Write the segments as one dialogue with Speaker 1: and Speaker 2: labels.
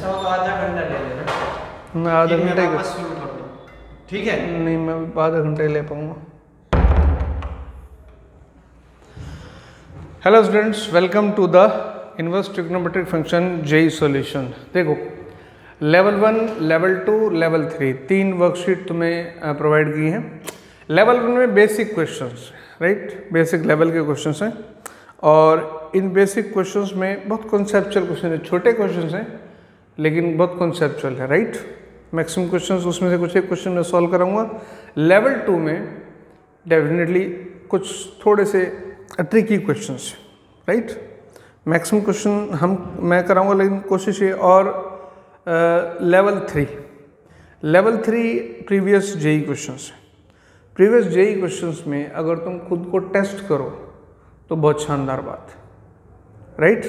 Speaker 1: ऐसा होगा आधा घंटा ले लेना,
Speaker 2: मैं आधा घंटे
Speaker 1: वापस शुरू कर दूँ, ठीक है?
Speaker 2: नहीं, मैं आधा घंटे ले पाऊँगा। Hello students, welcome to the inverse trigonometric function JEE solution. देखो, लेवल 1, लेवल 2, लेवल 3 तीन वर्कशीट तुम्हें प्रोवाइड की हैं। लेवल 1 में basic questions, right, basic level के क्वेश्चंस हैं और इन बेसिक क्वेश्चंस में बहुत कॉन्सेप्चुअल क्वेश्चन है, छोटे क्वेश्चंस हैं लेकिन बहुत कॉन्सेप्चुअल है, राइट। मैक्सिमम क्वेश्चंस उसमें से कुछ एक क्वेश्चन मैं सॉल्व कराऊंगा। लेवल 2 में डेफिनेटली कुछ थोड़े से tricky questions, right. Maximum question मैं कराऊंगा लेकिन कोशिश ये। और लेवल 3 प्रीवियस जेई क्वेश्चंस है। प्रीवियस जेई क्वेश्चंस में अगर तुम खुद को टेस्ट करो तो बहुत शानदार बात है, राइट।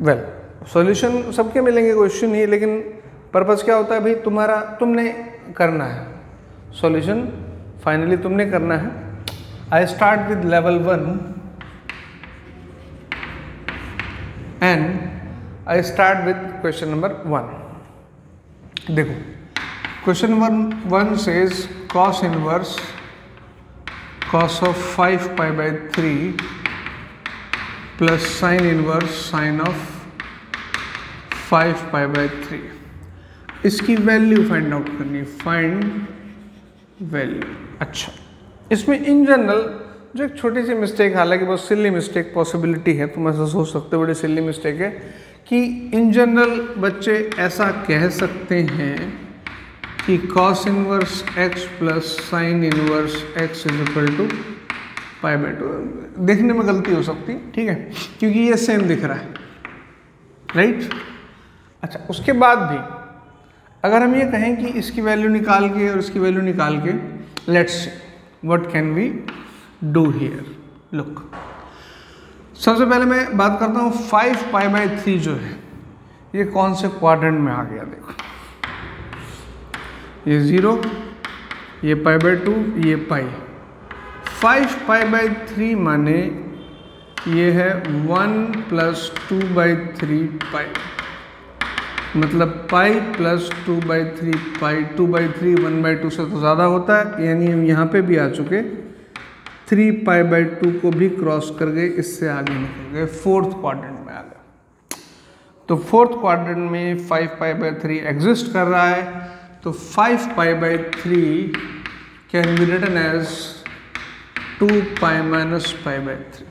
Speaker 2: वेल, सॉल्यूशन सबके मिलेंगे, क्वेश्चन नहीं, लेकिन पर्पस क्या होता है भाई, तुमने करना है सॉल्यूशन, फाइनली तुमने करना है। I start with level 1 and I start with question number 1। देखो, question 1 says cos inverse cos of 5 pi by 3 plus sin inverse sin of 5 pi by 3। इसकी वैल्यू फाइंड आउट करनी, फाइंड वैल्यू। अच्छा, इसमें in general जो एक छोटी सी mistake, हालांकि बहुत सिली मिस्टेक पॉसिबिलिटी है, तुम ऐसा सोच सकते हो बड़ी सिली मिस्टेक है कि इन जनरल बच्चे ऐसा कह सकते हैं कि cos inverse x plus sine inverse x is equal to pi by 2। देखने में गलती हो सकती, ठीक है, क्योंकि ये सेम दिख रहा है, राइट। अच्छा, उसके बाद भी अगर हम ये कहें कि इसकी वैल्यू निकाल के और इसकी वैल्यू निकाल के, let's see what can we do here. Look, सबसे पहले मैं बात करता हूँ 5 पाई बाई 3 जो है ये कौन से क्वाड्रेंट में आ गया। देखो, ये 0, ये पाई बाई 2, ये पाई। 5 पाई बाई 3 माने ये है 1 प्लस 2 बाई 3 पाई, मतलब pi plus 2 by 3 pi. 2 by 3 1 by 2 से तो ज़्यादा होता है, यानी हम यहाँ पे भी आ चुके। 3 पाई बाई 2 को भी क्रॉस कर गए, इससे आगे निकल गए, 4th क्वाड्रेंट में आ गए। तो 4th क्वाड्रेंट में 5 पाई बाई 3 एग्जिस्ट कर रहा है, तो 5 pi by 3 can be written as 2 pi minus pi by 3,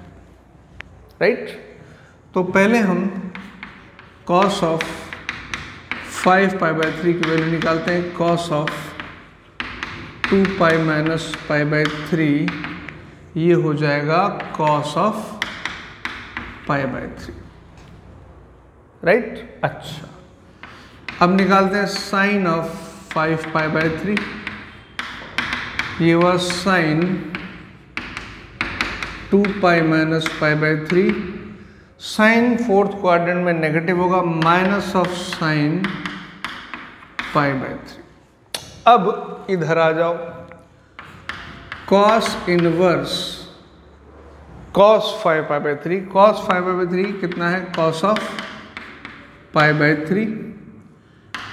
Speaker 2: right. तो पहले हम cos ऑफ 5 पाई बाई 3 की वैल्यू निकालते हैं। cos of 2 pi minus pi by 3 ये हो जाएगा cos of pi by 3, right. अच्छा, अब निकालते हैं साइन ऑफ 5 पाई बाई 3, ये हुआ sine 2 pi minus pi by 3। Sine 4th quadrant में नेगेटिव होगा, minus of sine pi by 3। अब इधर आ जाओ, cos inverse cos 5 pi by 3, cos 5 pi by 3 कितना है, cos ऑफ पाई बाई 3,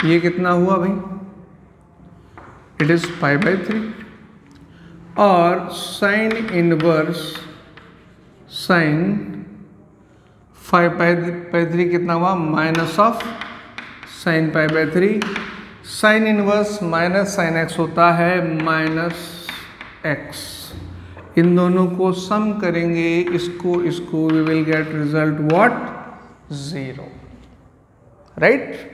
Speaker 2: ये कितना हुआ भाई, इट इज पाई बाई 3। और sine inverse sine 5 pi by 3 कितना हुआ, minus of sine pi by 3। Sine inverse minus sine x होता है माइनस एक्स। इन दोनों को सम करेंगे, इसको we will get result what, 0, right.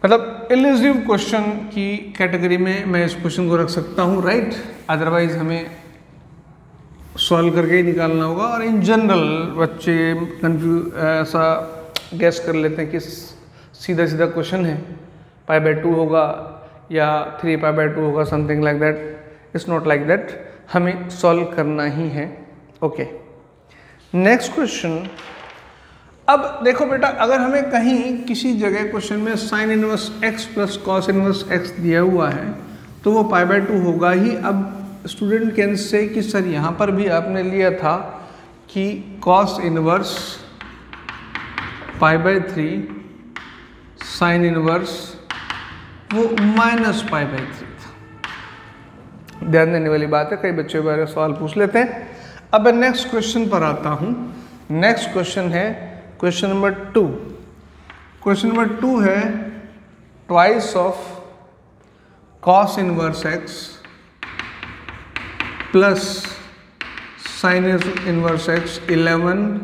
Speaker 2: मतलब इल्यूसिव क्वेश्चन की कैटेगरी में मैं इस क्वेश्चन को रख सकता हूँ, राइट। अदरवाइज हमें सॉल्व करके ही निकालना होगा। और इन जनरल बच्चे ऐसा गैस कर लेते हैं कि सीधा सीधा क्वेश्चन है, पाई बाई 2 होगा या 3 पाई बाई 2 होगा, something like that. It's not like that, हमें सॉल्व करना ही है। Okay, next question. अब देखो बेटा, अगर हमें कहीं किसी जगह क्वेश्चन में sign inverse x plus cos inverse x दिया हुआ है तो वो पाई बाई 2 होगा ही। अब स्टूडेंट कैन से कि सर यहाँ पर भी आपने लिया था कि कॉस इनवर्स π/3 साइन इनवर्स वो -π/3 था। ध्यान देने वाली बात है, कई बच्चे बारे सवाल पूछ लेते हैं। अब मैं नेक्स्ट क्वेश्चन पर आता हूं। नेक्स्ट क्वेश्चन है क्वेश्चन नंबर 2। क्वेश्चन नंबर 2 है twice of cos inverse x plus sine inverse x 11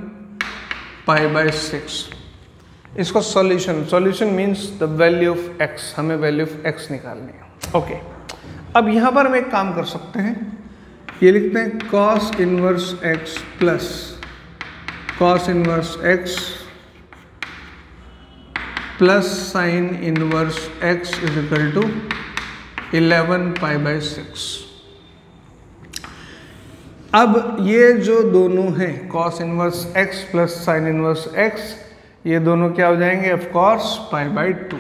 Speaker 2: π/6। इसको solution means the value of x, हमें वैल्यू ऑफ x निकालनी है। ओके, अब यहां पर हम एक काम कर सकते हैं, ये लिखते हैं cos inverse x plus cos inverse x plus sine inverse x is equal to 11 π/6। अब ये जो दोनों हैं cos inverse x plus sine inverse x, ये दोनों क्या हो जाएंगे ऑफ कोर्स π/2।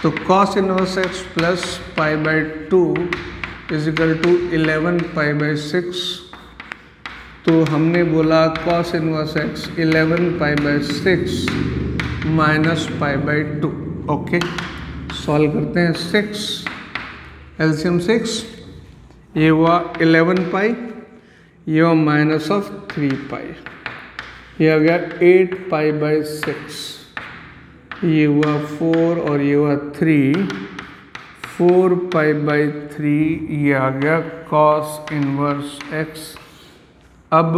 Speaker 2: तो cos inverse x plus π/2 is equal to 11 π/6। तो हमने बोला cos inverse x 11 π/6 minus π/2। Okay, solve करते हैं। 6 एलसीएम 6, ये हुआ 11 पाई, ये हुआ माइनस ऑफ 3 पाई, ये आ गया 8 π/6, ये हुआ 4 और ये हुआ 3, 4 π/3, ये आ गया cos इनवर्स x। अब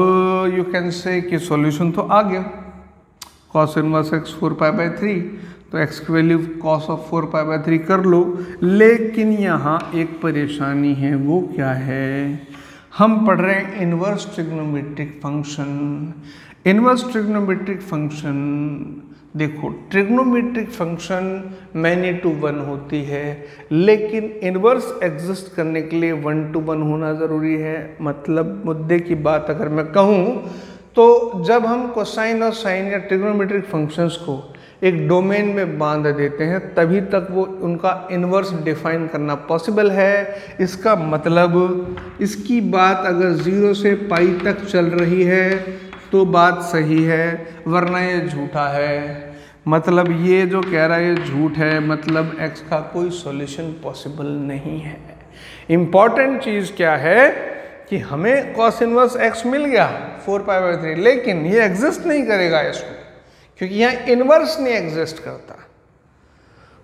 Speaker 2: यू कैन से कि सॉल्यूशन तो आ गया, cos इनवर्स x 4 π/3, तो x की वैल्यू cos ऑफ 4 π/3 कर लो। लेकिन यहाँ एक परेशानी है, वो क्या है, हम पढ़ रहे हैं inverse trigonometric function. Inverse trigonometric function, देखो ट्रिग्नोमेट्रिक फंक्शन मैनी टू 1 होती है, लेकिन इनवर्स एग्जिस्ट करने के लिए 1:1 होना ज़रूरी है। मतलब मुद्दे की बात अगर मैं कहूँ तो जब हम कोसाइन और साइन या ट्रिग्नोमेट्रिक फंक्शंस को एक डोमेन में बांध देते हैं तभी तक वो उनका इनवर्स डिफाइन करना पॉसिबल है। इसका मतलब इसकी बात अगर 0 से पाई तक चल रही है तो बात सही है, वरना ये झूठा है। मतलब ये जो कह रहा है ये झूठ है, मतलब x का कोई सॉल्यूशन पॉसिबल नहीं है। इम्पॉर्टेंट चीज़ क्या है कि हमें cos इनवर्स x मिल गया 4 π/3, लेकिन ये एग्जिस्ट नहीं करेगा इसको, क्योंकि यहाँ इनवर्स नहीं एग्जिस्ट करता।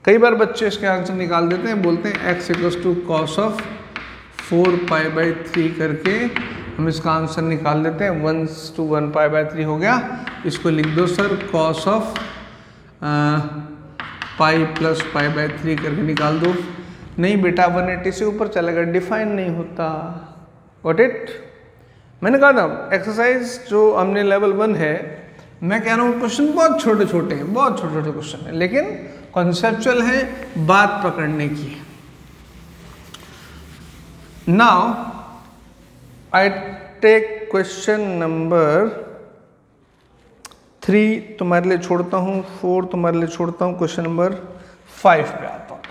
Speaker 2: कई बार बच्चे इसके आंसर निकाल देते हैं, बोलते हैं x equals to cos of 4 π/3 करके हम इसका आंसर निकाल देते हैं। 1:1 π/3 हो गया। इसको लिख दो sir cos of pi plus π/3 करके निकाल दो। नहीं बेटा 180 से ऊपर चलेगा, डिफाइन नहीं होता। Got it? मैंने कहा था एक्सरसाइज जो हमने लेवल 1 है, मैं कह रहा हूँ क्वेश्चन बहुत छोटे छोटे हैं, बहुत छोटे छोटे क्वेश्चन हैं, लेकिन कॉन्सेप्चुअल है, बात पकड़ने की। Now I take question number 3 तुम्हारे लिए छोड़ता हूँ, 4 तुम्हारे लिए छोड़ता हूँ, क्वेश्चन नंबर 5 पे आता हूँ।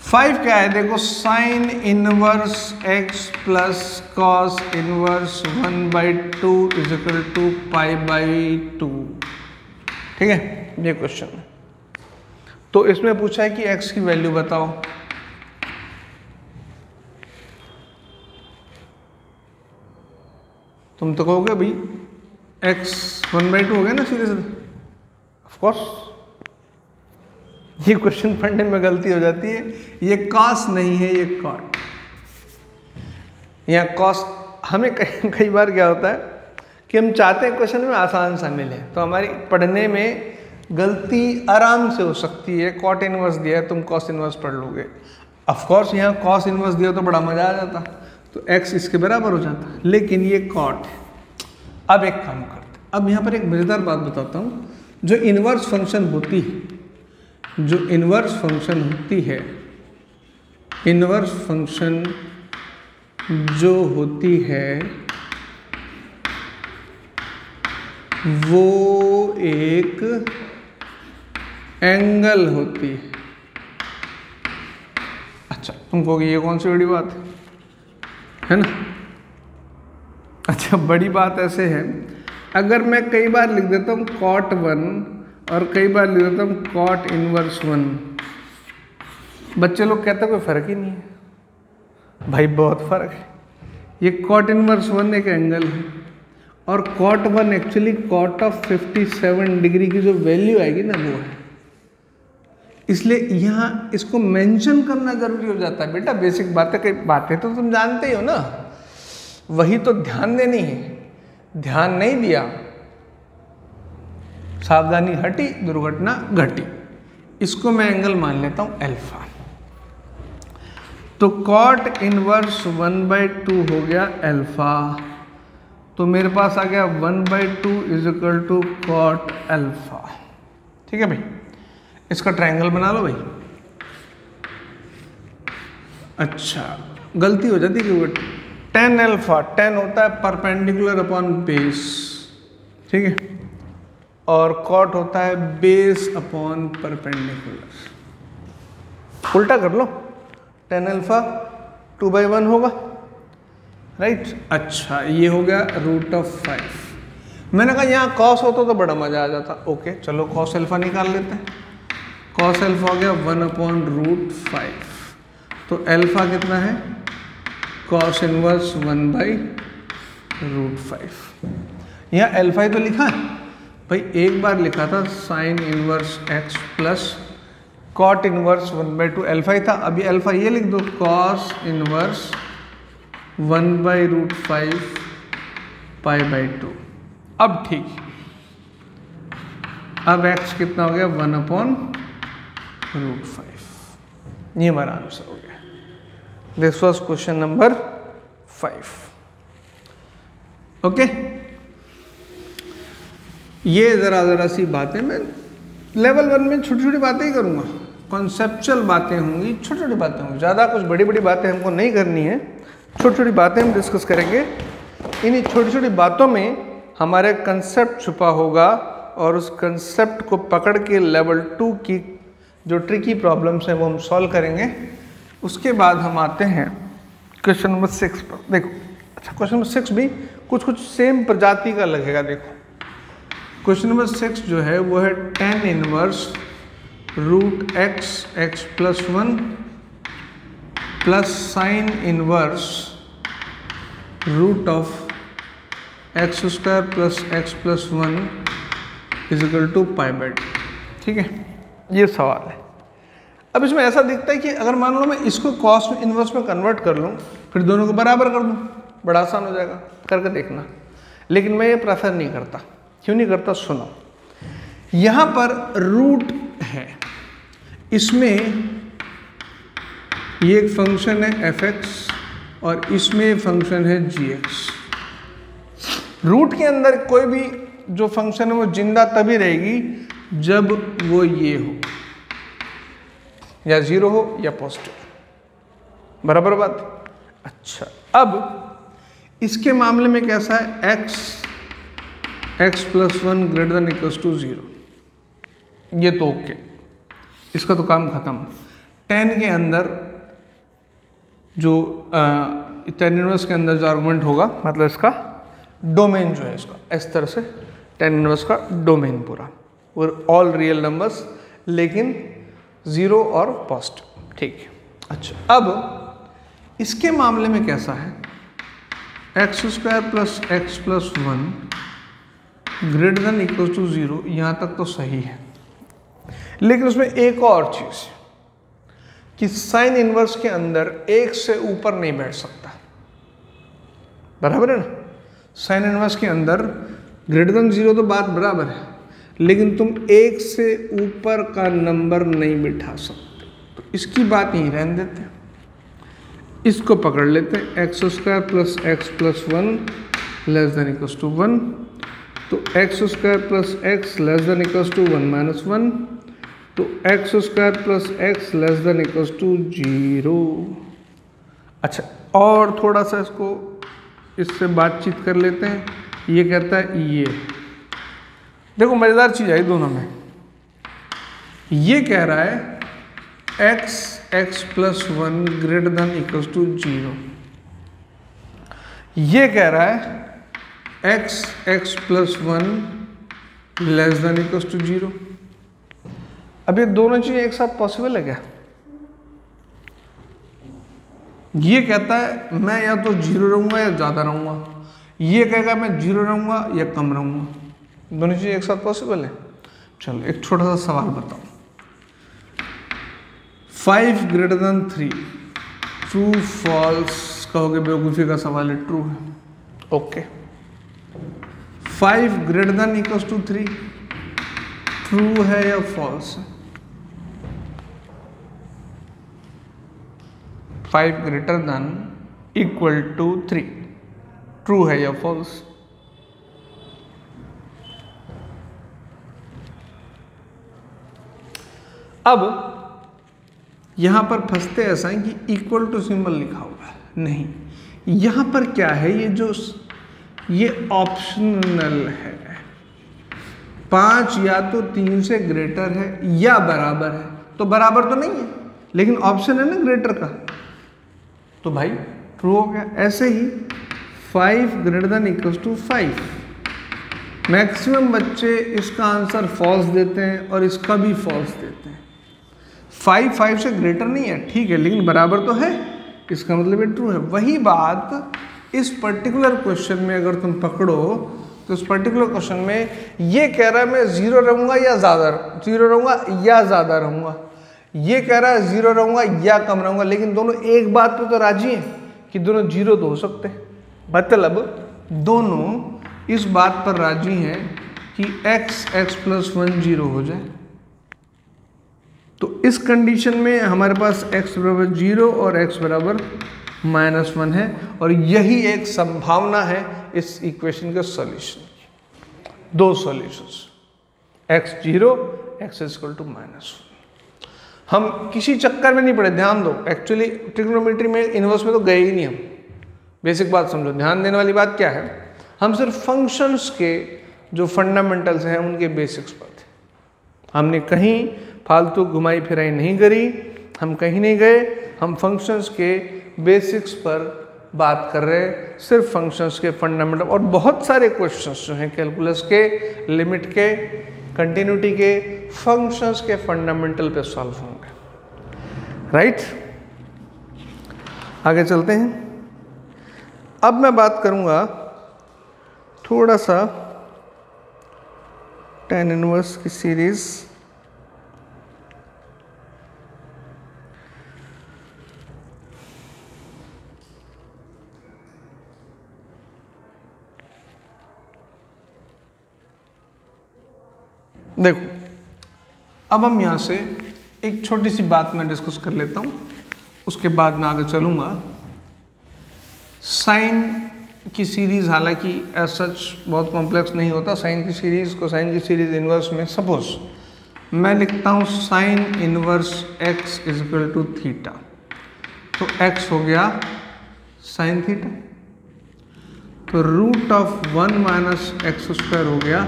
Speaker 2: 5 क्या है देखो, sine inverse x plus cos inverse 1/2 is equal to π/2। ठीक है, ये क्वेश्चन है। तो इसमें पूछा है कि x की वैल्यू बताओ। तुम तो कहोगे भाई x 1/2 हो गया ना सीधे सीधे। ऑफ कोर्स ये क्वेश्चन पढ़ने में गलती हो जाती है, ये कॉस नहीं है, ये कॉट। यहाँ कॉस हमें कई बार क्या होता है कि हम चाहते हैं क्वेश्चन में आसान सा मिले, तो हमारी पढ़ने में गलती आराम से हो सकती है। कॉट इनवर्स दिया है, तुम कॉस इनवर्स पढ़ लोगे। ऑफ कोर्स यहाँ कॉस इनवर्स दिया तो बड़ा मजा आ जाता, तो x इसके बराबर हो जाता, लेकिन ये कॉट है। अब एक काम करते, अब यहाँ पर एक मजेदार बात बताता हूँ। जो इनवर्स फंक्शन होती है, जो इनवर्स फंक्शन होती है, इनवर्स फंक्शन जो होती है वो एक एंगल होती है। अच्छा, तुम कहोगे ये कौन सी बड़ी बात है ना? अच्छा, बड़ी बात ऐसे है, अगर मैं कई बार लिख देता हूँ cot 1 और कई बार लिख देता हूँ cot इनवर्स 1, बच्चे लोग कहते हैं कोई फर्क ही नहीं है। भाई बहुत फर्क है। ये cot इनवर्स 1 एक एंगल है और cot 1 actually cot of 57 degree की जो वैल्यू आएगी ना वो है, इसलिए यहाँ इसको मेंशन करना जरूरी हो जाता है। बेटा बेसिक बातें, कई बातें तो तुम जानते ही हो ना, वही तो ध्यान देनी है। ध्यान नहीं दिया, सावधानी हटी, दुर्घटना घटी। इसको मैं एंगल मान लेता हूं अल्फा। तो cot इनवर्स 1/2 हो गया अल्फा, तो मेरे पास आ गया 1/2 is equal to cot alpha. ठीक है भाई, इसका ट्रायंगल बना लो भाई। अच्छा, गलती हो जाती क्योंकि tan अल्फा, tan होता है परपेंडिकुलर अपॉन बेस, ठीक है, और cot होता है बेस अपॉन परपेंडिकुलर। उल्टा कर लो, tan अल्फा 2/1 होगा, राइट। अच्छा, ये हो गया √5। मैंने कहा यहाँ cos होता तो बड़ा मजा आ जाता। ओके चलो cos अल्फा निकाल लेते हैं। cos अल्फा हो गया 1/√5, तो अल्फा कितना है, cos इनवर्स 1/√5। यहाँ अल्फा ही तो लिखा है भाई, एक बार लिखा था sin inverse x plus cot inverse 1/2, alpha ही था। अभी अल्फा ये लिख दो cos इनवर्स 1/√5 π/2। अब ठीक, अब x कितना हो गया 1/√5। ये हमारा आंसर हो गया। This was question number 5। Okay, ये जरा सी बातें मैं लेवल 1 में छोटी छोटी बातें ही करूंगा, कॉन्सेप्चुअल बातें होंगी, छोटी छोटी बातें होंगी, ज़्यादा कुछ बड़ी बड़ी बातें हमको नहीं करनी है। छोटी छोटी बातें हम डिस्कस करेंगे। इन्हीं छोटी छोटी बातों में हमारे कंसेप्ट छुपा होगा और उस कंसेप्ट को पकड़ के लेवल 2 की जो ट्रिकी प्रॉब्लम्स हैं वो हम सॉल्व करेंगे। उसके बाद हम आते हैं क्वेश्चन नंबर 6 पर। देखो, अच्छा क्वेश्चन नंबर 6 भी कुछ सेम प्रजाति का लगेगा। देखो क्वेश्चन नंबर 6 जो है वो है tan inverse √x plus 1 plus sine inverse √x² plus x plus 1 is equal to π/2। ठीक है, ये सवाल है। अब इसमें ऐसा दिखता है कि अगर मान लो मैं इसको cos इनवर्स में कन्वर्ट कर लूँ, फिर दोनों को बराबर कर दूँ, बड़ा आसान हो जाएगा, करके देखना। लेकिन मैं ये प्रेफर नहीं करता। क्यों नहीं करता, सुनो। यहाँ पर रूट है, इसमें ये एक फंक्शन है f(x) और इसमें फंक्शन है g(x). रूट के अंदर कोई भी जो फंक्शन है वो जिंदा तभी रहेगी जब वो ये हो, या 0 हो या पॉजिटिव। बराबर बात। अच्छा, अब इसके मामले में कैसा है, x plus 1 greater than equals to 0। ये तो ओके, इसका तो काम खत्म। tan के अंदर जो tan इनवर्स के अंदर जो आर्गुमेंट होगा, मतलब इसका डोमेन जो है, इसका इस तरह से tan इनवर्स का डोमेन पूरा, और ऑल रियल नंबर्स लेकिन 0 और पॉजिटिव। ठीक है। अच्छा, अब इसके मामले में कैसा है, x² plus x plus 1 greater than equal to 0। यहाँ तक तो सही है, लेकिन उसमें एक और चीज़ कि साइन इनवर्स के अंदर 1 से ऊपर नहीं बैठ सकता। बराबर है ना, साइन इनवर्स के अंदर ग्रेटर देन 0 तो बात बराबर है, लेकिन तुम 1 से ऊपर का नंबर नहीं बिठा सकते। तो इसकी बात यहीं रहने देते हैं, इसको पकड़ लेते हैं। x² plus x plus 1 less than equals to 1, तो x² plus x less than equals to 1 minus 1, तो x² plus x less than equals to 0। अच्छा, और थोड़ा सा इसको इससे बातचीत कर लेते हैं। ये कहता है ये देखो, मज़ेदार चीज़ आई दोनों में। ये कह रहा है x plus 1 greater than equals to 0। ये कह रहा है x plus 1 less than equal to 0। अब ये दोनों चीजें एक साथ पॉसिबल है क्या? ये कहता है मैं या तो 0 रहूंगा या ज्यादा रहूंगा, ये कहेगा मैं 0 रहूंगा या कम रहूंगा। दोनों चीजें एक साथ पॉसिबल है। चलो एक छोटा सा सवाल बताओ। 5 ग्रेटर देन 3 ट्रू फॉल्स कहोगे, बेवकूफी का सवाल है, ट्रू है। Okay 5 greater than equal to 3 true है या फॉल्स है? 5 greater than equal to 3 true है या फॉल्स? अब यहां पर फंसते ऐसा है कि इक्वल टू सिंबल लिखा हुआ है, नहीं, यहां पर क्या है, ये ऑप्शनल है। 5 या तो 3 से ग्रेटर है या बराबर है, तो बराबर तो नहीं है लेकिन ऑप्शन है ना ग्रेटर का, तो भाई ट्रू हो गया। ऐसे ही 5 greater than equal to 5, maximum बच्चे इसका आंसर फॉल्स देते हैं और इसका भी फॉल्स देते हैं। 5 से ग्रेटर नहीं है, ठीक है, लेकिन बराबर तो है, इसका मतलब ये ट्रू है। वही बात इस पर्टिकुलर क्वेश्चन में अगर तुम पकड़ो तो इस पर्टिकुलर क्वेश्चन में ये कह रहा है मैं 0 रहूंगा या ज्यादा, 0 रहूंगा या ज्यादा रहूंगा, ये कह रहा है 0 रहूंगा या कम रहूंगा, लेकिन दोनों एक बात पे तो राजी हैं कि दोनों 0 तो हो सकते हैं। मतलब दोनों इस बात पर राजी हैं कि x प्लस 1 0 हो जाए। तो इस कंडीशन में हमारे पास x बराबर 0 और x बराबर -1 है, और यही एक संभावना है इस इक्वेशन के सॉल्यूशन की। दो solutions, x 0 x equal to -1। हम किसी चक्कर में नहीं पड़े, ध्यान दो। एक्चुअली ट्रिग्नोमेट्री में इनवर्स में तो गए ही नहीं हम। बेसिक बात समझो, ध्यान देने वाली बात क्या है, हम सिर्फ फंक्शंस के जो फंडामेंटल्स हैं उनके बेसिक्स पर थे। हमने कहीं फालतू घुमाई फिराई नहीं करी, हम कहीं नहीं गए, हम फंक्शंस के बेसिक्स पर बात कर रहे हैं, सिर्फ फंक्शंस के फंडामेंटल। और बहुत सारे क्वेश्चंस जो हैं कैलकुलस के, लिमिट के, कंटिन्यूटी के, फंक्शंस के फंडामेंटल पे सॉल्व होंगे, राइट। आगे चलते हैं। अब मैं बात करूंगा थोड़ा सा tan इनवर्स की सीरीज। देखो, अब हम यहां से एक छोटी सी बात मैं डिस्कस कर लेता हूं, उसके बाद मैं आगे चलूंगा। साइन की सीरीज हालांकि एज सच बहुत कॉम्प्लेक्स नहीं होता। साइन की सीरीज को साइन की सीरीज इनवर्स में सपोज मैं लिखता हूं sine inverse x is equal to theta, तो x हो गया साइन थीटा, तो root of 1 minus x square हो गया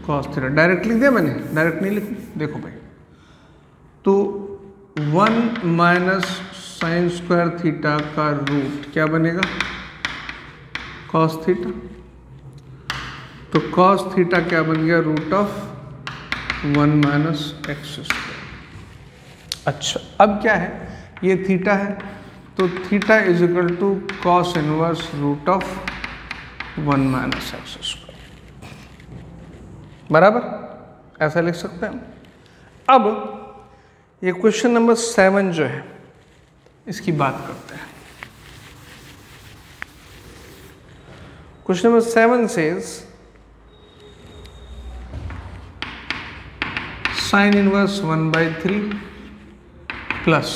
Speaker 2: कॉस थीटा। डायरेक्ट लिख दिया मैंने, डायरेक्ट नहीं लिखूं, देखो भाई, तो 1 माइनस साइन स्क्वायर थीटा का रूट क्या बनेगा, कॉस थीटा। तो कॉस थीटा क्या बन गया, root of 1 minus x square. अच्छा, अब क्या है, ये थीटा है, तो theta is equal to cos inverse root of 1 minus x square, बराबर, ऐसा लिख सकते हैं। अब ये क्वेश्चन नंबर 7 जो है इसकी बात करते हैं। Question number 7 says sine inverse 1/3 plus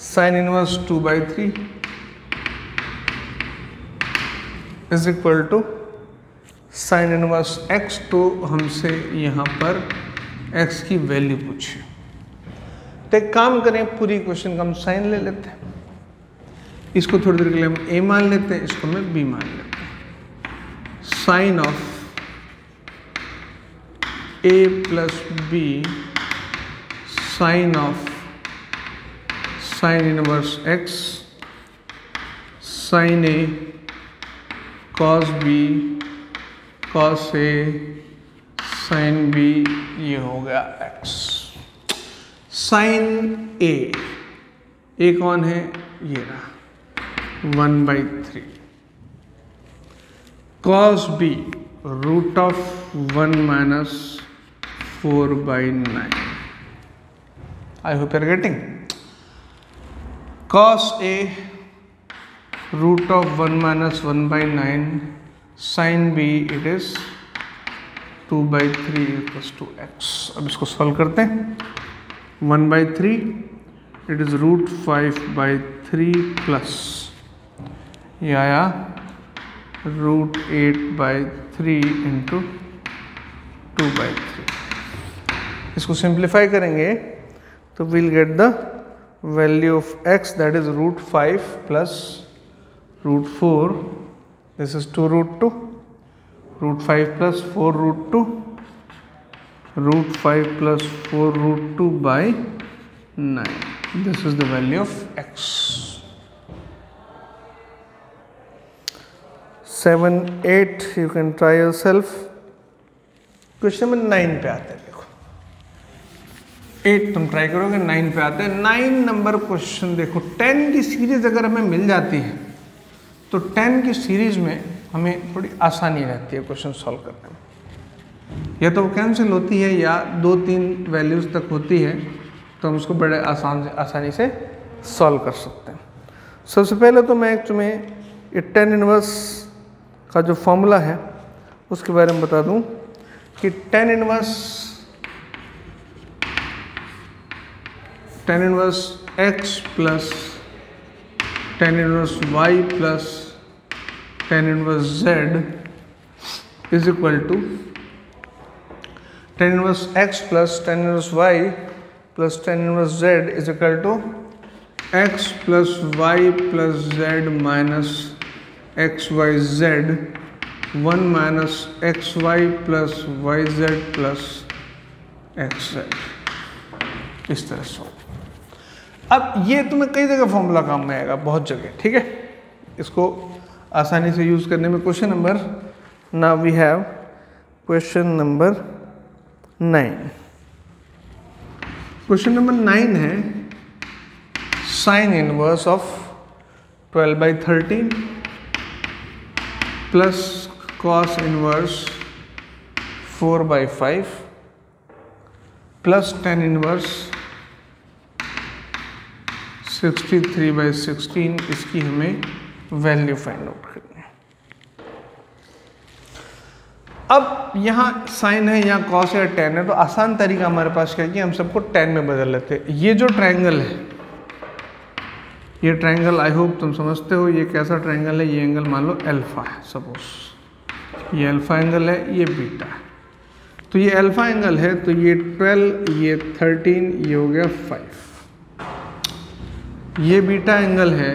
Speaker 2: sine inverse 2/3 is equal to sine inverse x। तो हमसे यहाँ पर x की वैल्यू पूछी, तो एक काम करें, पूरी क्वेश्चन का हम साइन ले लेते हैं, इसको थोड़ी देर के लिए हम a मान लेते हैं, इसको मैं b मान लेते हैं। Sine of a plus b sine of sine inverse x sine a cos b cos a sin b, ये हो गया x। sin a कौन है, ये रहा 1/3। cos b root of 1 minus 4/9। I hope you are getting. cos a root of 1 minus 1/9, sin b it is 2/3 equals to x। अब इसको solve करते हैं। 1/3 इट इज रूट 5/3 प्लस ये आया रूट 8/3 इंटू 2/3। इसको सिंप्लीफाई करेंगे तो will get the value of x, that is root 5 plus root 4, this is 2 root 2, root 5 plus 4 root 2, root 5 plus 4 root 2 by 9, this is the value of x। 7, 8 you can try yourself. Question number 9 पे आते हैं। देखो 8 तुम try करोगे, 9 पे आते हैं। 9 number question देखो, 10 की सीरीज अगर हमें मिल जाती है तो 10 की सीरीज में हमें थोड़ी आसानी रहती है क्वेश्चन सॉल्व करने में। या तो वो कैंसिल होती है या 2-3 वैल्यूज तक होती है, तो हम उसको बड़े आसानी से सॉल्व कर सकते हैं। सबसे पहले तो मैं तुम्हें ये tan इनवर्स का जो फॉर्मूला है उसके बारे में बता दूं कि tan inverse x plus tan inverse y plus tan inverse z is equal to tan inverse x plus tan inverse y plus tan inverse z is equal to x plus y plus z minus x y z 1 minus x y plus y z plus x z, इस तरह से। अब ये तुम्हें कई जगह formula काम में आएगा, बहुत जगह, ठीक है। इसको आसानी से यूज करने में question number, now we have question number 9। Question number 9 है sine inverse of 12/13 plus cos inverse 4/5 plus tan inverse 63/16। इसकी हमें वैल्यू फाइंड आउट करनी है। अब यहाँ साइन है या कॉस है या tan है, तो आसान तरीका हमारे पास क्या है कि हम सबको tan में बदल लेते हैं। ये जो ट्रायंगल है, ये ट्रायंगल आई होप तुम समझते हो ये कैसा ट्रायंगल है। ये एंगल मान लो अल्फा है, सपोज ये अल्फा एंगल है, ये बीटा है। तो ये अल्फा एंगल है, तो ये 12, ये 13, ये हो गया 5। ये बीटा एंगल है,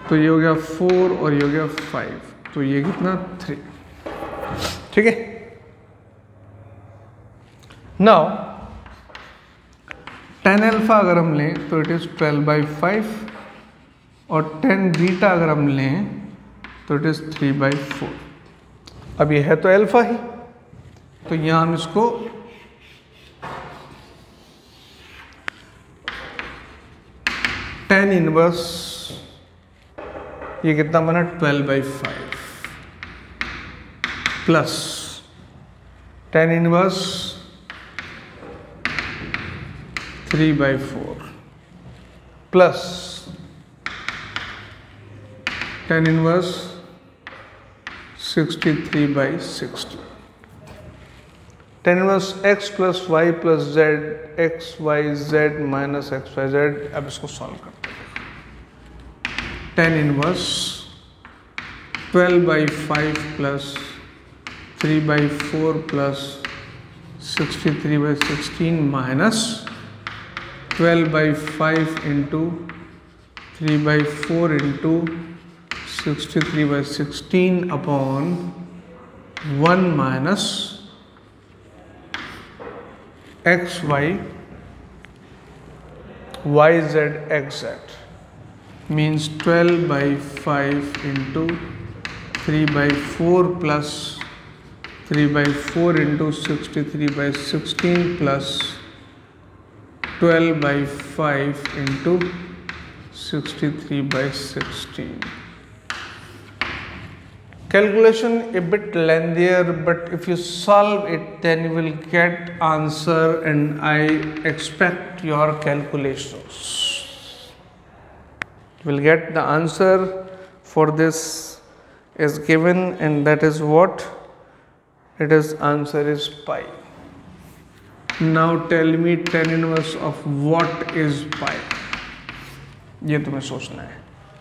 Speaker 2: तो ये हो गया 4 और ये हो गया 5, तो ये कितना 3, ठीक है। नाउ tan अल्फा अगर हम लें तो इट इज 12/5 और tan बीटा अगर हम लें तो इट इज 3/4। अब ये है तो अल्फा ही, तो यहां हम इसको tan इनवर्स, ये कितना बना 12/5 plus tan inverse 3/4 plus tan inverse 63/60। tan inverse x plus y plus z, x y z minus x y z. अब इसको सॉल्व करते हैं। tan inverse 12/5 plus 3/4 plus 63/16 minus 12/5 into 3/4 into 63/16 upon 1 minus x y y z x z. means 12 by 5 into 3 by 4 plus 3 by 4 into 63 by 16 plus 12 by 5 into 63 by 16. Calculation a bit lengthier, but if you solve it then you will get answer, and I expect your calculations. You will get the answer for this is given, and that is what it is. Answer is pi. Now tell me tan inverse of what is pi. ये तुम्हें सोचना है.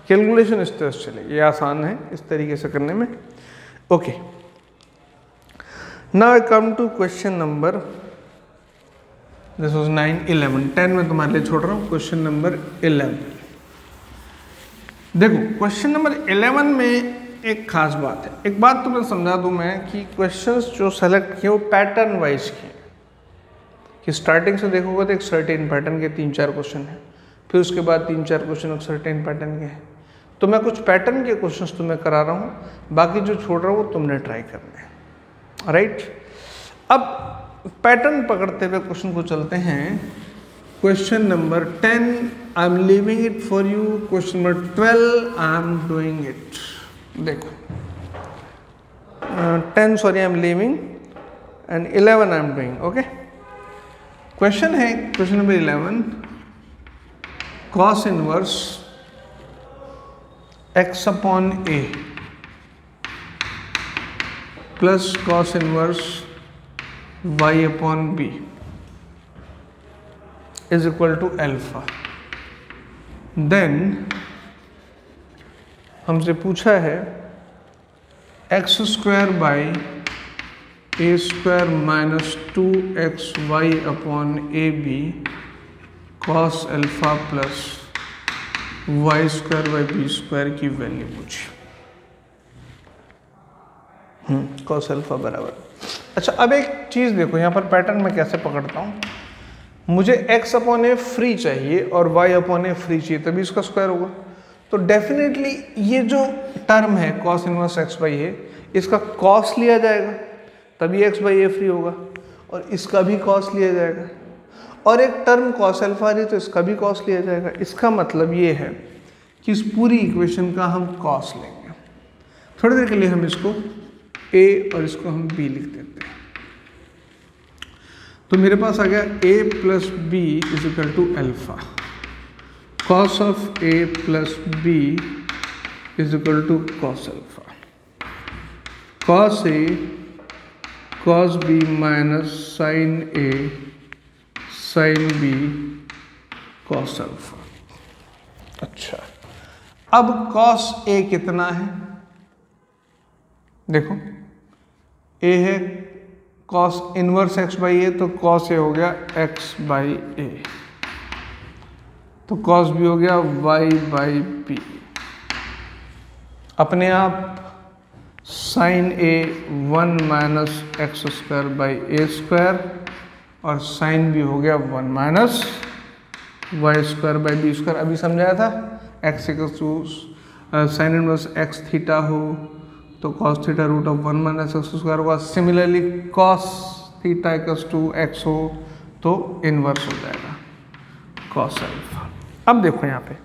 Speaker 2: Calculation इस तरह से चले, ये आसान है इस तरीके से करने में. Okay, now I come to question number, this was 9, 11, 10 में तुम्हारे लिए छोड़ रहा हूँ. Question number 11. देखो क्वेश्चन नंबर 11 में एक खास बात है. एक बात तुम्हें समझा दूं मैं कि क्वेश्चंस जो सेलेक्ट किए वो पैटर्न वाइज किए, कि स्टार्टिंग से देखोगे तो एक सर्टेन पैटर्न के 3-4 क्वेश्चन हैं, फिर उसके बाद 3-4 क्वेश्चन एक सर्टेन पैटर्न के हैं. तो मैं कुछ पैटर्न के क्वेश्चंस तुम्हें करा रहा हूँ, बाकी जो छोड़ रहा हूँ वो तुमने ट्राई करने हैं. राइट, अब पैटर्न पकड़ते हुए क्वेश्चन को चलते हैं. Question number 10 I am leaving it for you. Question number 12 I am doing it. देखो 10 sorry I am leaving, and 11 I am doing. Okay, question है question number 11, cos inverse x upon a plus cos inverse y upon b is equal to alpha. Then हमसे पूछा है x square by a square minus 2xy upon ab cos alpha plus y square by b square की value पूछी. cos alpha बराबर. अच्छा, अब एक चीज़ देखो यहाँ पर पैटर्न में कैसे पकड़ता हूँ. मुझे x अपॉन ए फ्री चाहिए और y अपॉन ए फ्री चाहिए, तभी इसका स्क्वायर होगा. तो डेफिनेटली ये जो टर्म है cos इनवर्स x बाई ए, इसका cos लिया जाएगा तभी x बाई ए फ्री होगा, और इसका भी cos लिया जाएगा, और एक टर्म cos अल्फा रही तो इसका भी cos लिया जाएगा. इसका मतलब ये है कि इस पूरी इक्वेशन का हम cos लेंगे. थोड़ी देर के लिए हम इसको a और इसको हम b लिख देते हैं. तो मेरे पास आ गया a plus b is equal to alpha. cos of a plus b is equal to cos alpha. cos a cos b minus sine a sine b cos alpha. अच्छा, अब cos a कितना है? देखो a है cos inverse x by ए, तो cos a हो गया x by ए, तो cos b हो गया y बाई b. अपने आप sine a 1 minus x square by a square, और साइन भी हो गया 1 minus y square by b square. अभी समझाया था x equal to sine inverse x theta हो तो cos theta root of 1 minus x square होगा. Similarly cos theta equals to x हो तो इनवर्स हो जाएगा कॉस अल्फा. अब देखो यहाँ पे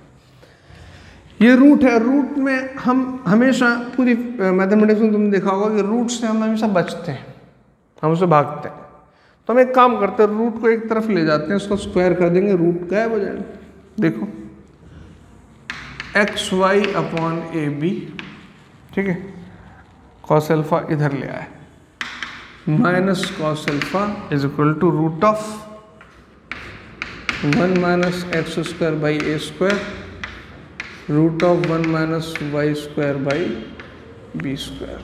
Speaker 2: ये रूट है. रूट में हम हमेशा पूरी मैथमेटिक्स में तुमने देखा होगा कि रूट से हम हमेशा बचते हैं, हम उससे भागते हैं. तो हम एक काम करते हैं, रूट को एक तरफ ले जाते हैं, उसको स्क्वायर कर देंगे, रूट गायब हो जाएगा. देखो x y upon a b, ठीक है, कॉस अल्फा इधर ले आए, minus cos alpha is equal to root of 1 minus x square by a square root of 1 minus y square by b square.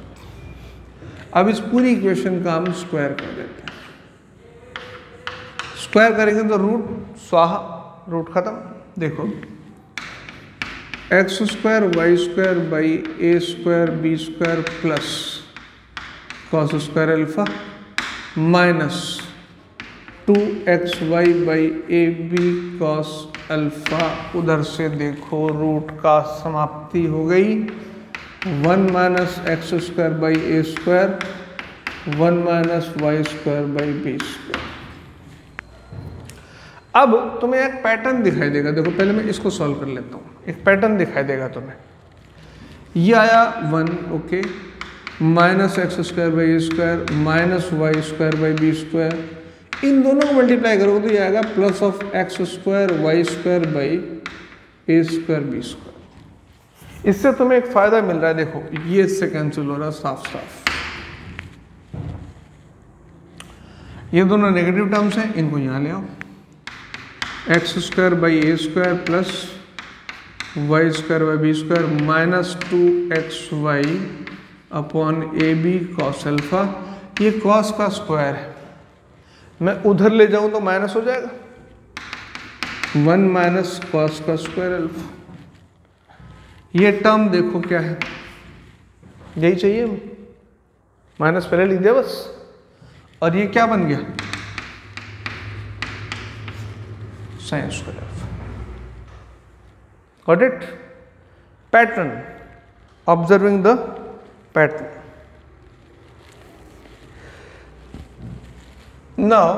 Speaker 2: अब इस पूरी इक्वेशन का हम स्क्वायर कर देते हैं. स्क्वायर करेंगे तो रूट स्वाहा, रूट खत्म. देखो x square y square by a square b square plus cos square alpha minus 2xy by a b cos alpha, उधर से देखो रूट का समाप्ति हो गई, 1 minus x square by a square, 1 minus y square by b square. अब तुम्हें एक पैटर्न दिखाई देगा, देखो पहले मैं इसको सॉल्व कर लेता हूँ। एक पैटर्न दिखाई देगा तुम्हें, ये आया 1, okay, minus x square by a square minus y square by b square, इन दोनों को मल्टीप्लाई करोगे तो ये आएगा plus of x square y square by a square b square. इससे तुम्हें एक फायदा मिल रहा है, देखो ये इससे कैंसिल हो रहा है साफ साफ, ये दोनों नेगेटिव टर्म्स हैं, इनको यहाँ ले आओ, x square by a square plus y square by b square minus 2xy upon a b cos alpha, ये कॉस का स्क्वायर है, मैं उधर ले जाऊं तो माइनस हो जाएगा, 1 माइनस कॉस का स्क्वायर अल्फा। ये टर्म देखो क्या है, यही चाहिए, माइनस पहले लिख दिया बस, और ये क्या बन गया, sine square alpha. Got it? Pattern, observing the pattern. Now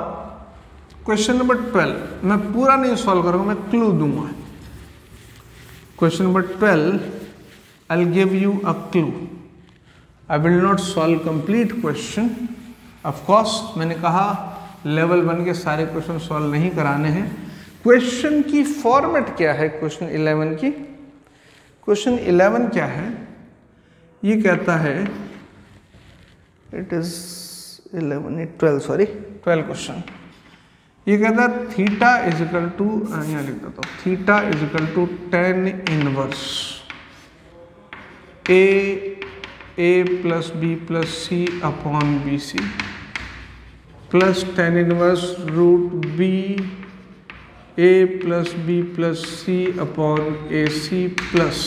Speaker 2: question number 12, मैं पूरा नहीं सॉल्व करूंगा, मैं क्लू दूंगा। Question number 12, I will give you a clue, I will not solve complete question. Of course मैंने कहा लेवल 1 के सारे क्वेश्चन सॉल्व नहीं कराने हैं। क्वेश्चन की फॉर्मेट क्या है क्वेश्चन 11 की? क्वेश्चन 11 क्या है, ये कहता है, इट इज 12 क्वेश्चन, ये कहता है थीटा इज इक्वल टू, यहाँ लिख देता हूँ, theta is equal to tan inverse a plus b plus c upon b c plus tan inverse root b a plus b plus c upon a c plus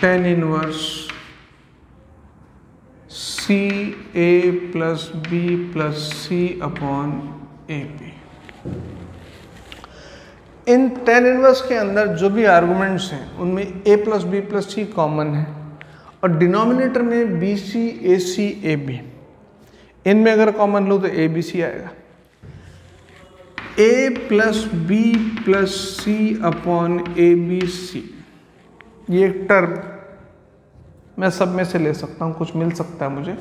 Speaker 2: tan inverse c a plus b plus c upon a b. इन tan inverse के अंदर जो भी arguments हैं उनमें a plus b plus c common है, और denominator में B C A C A B, इनमें अगर कॉमन लो तो ए बी सी आएगा। a plus b plus c upon a b c, ये एक टर्म मैं सब में से ले सकता हूँ, कुछ मिल सकता है मुझे।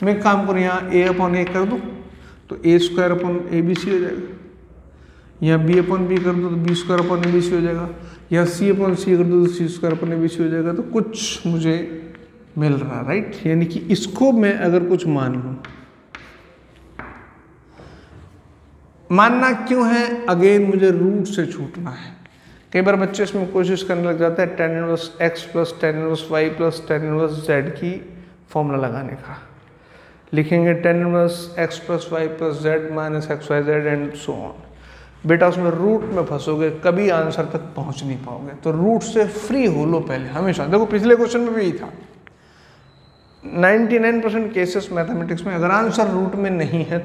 Speaker 2: मैं एक काम करूँ, यहाँ a अपॉन ए कर दूँ तो a square upon a b c हो जाएगा, यहाँ बी अपॉन बी कर दो तो b square upon a b c हो जाएगा, यहाँ सी अपॉन सी कर दो तो c square upon a b c हो जाएगा। तो कुछ मुझे मिल रहा है, राइट? यानी कि इसको मैं अगर कुछ मान लूँ, मानना क्यों है, अगेन मुझे रूट से छूटना है। कई बार बच्चे इसमें कोशिश करने लग जाते हैं tan inverse x plus tan inverse y plus tan inverse z की फॉर्मूला लगाने का। लिखेंगे tan inverse x plus y plus z minus x y z and so on. बेटा उसमें रूट में फंसोगे, कभी आंसर तक पहुंच नहीं पाओगे। तो रूट से फ्री हो लो पहले, हमेशा। देखो पिछले क्वेश्चन में भी यही था, 99% केसेस मैथमेटिक्स में अगर आंसर रूट में नहीं है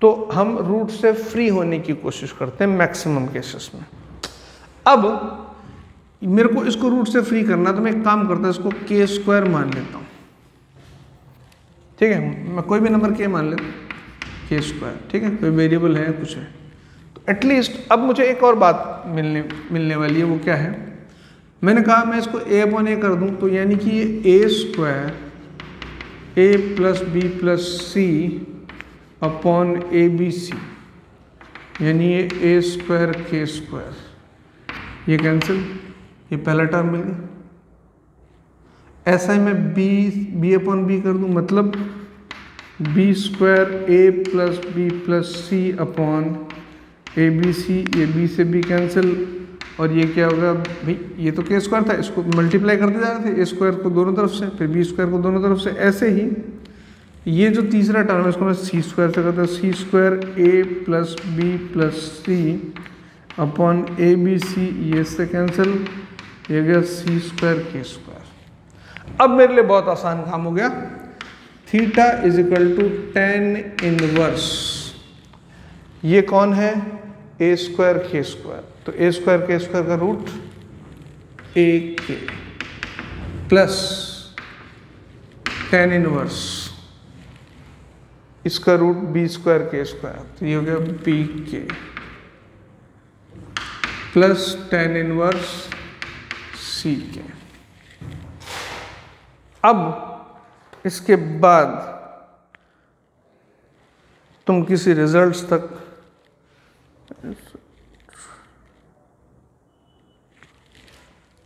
Speaker 2: तो हम रूट से फ्री होने की कोशिश करते हैं मैक्सिमम केसेस में। अब मेरे को इसको रूट से फ्री करना, तो मैं एक काम करता हूं, इसको के स्क्वायर मान लेता हूं, ठीक है? मैं कोई भी नंबर के मान लेता हूं, के स्क्वायर, ठीक है? कोई वेरिएबल है, कुछ है, तो एटलीस्ट अब मुझे एक और बात मिलने वाली है। वो क्या है? मैंने कहा मैं इसको ए अपॉन ए कर दूं, तो यानी कि ये a square a plus b plus c upon a b c, यानी ये ए स्क्वायर के स्क्वायर, ये कैंसिल, ये पहला टर्म मिल गया। ऐसा ही मैं बी अपॉन बी कर दूं, मतलब b square a plus b plus c upon a b c, ये बी से बी कैंसिल, और ये क्या होगा भाई, ये तो के स्क्वायर था, इसको मल्टीप्लाई करते जा रहे थे, ए स्क्वायर को दोनों तरफ से, फिर बी स्क्वायर को दोनों तरफ से। ऐसे ही ये जो तीसरा टर्म है इसको मैं सी स्क्वायर से करता हूँ, c square a plus b plus c upon a b c, ये से कैंसिल, ये गया सी स्क्वायर के स्क्वायर। अब मेरे लिए बहुत आसान काम हो गया। Theta is equal to tan inverse ये कौन है, ए स्क्वायर के स्क्वायर, तो ए स्क्वायर के स्क्वायर का रूट ए के प्लस टेन इनवर्स इसका रूट बी स्क्वायर के स्क्वायर, तो ये हो गया बी के प्लस टेन इनवर्स सी के। अब इसके बाद तुम किसी रिजल्ट्स तक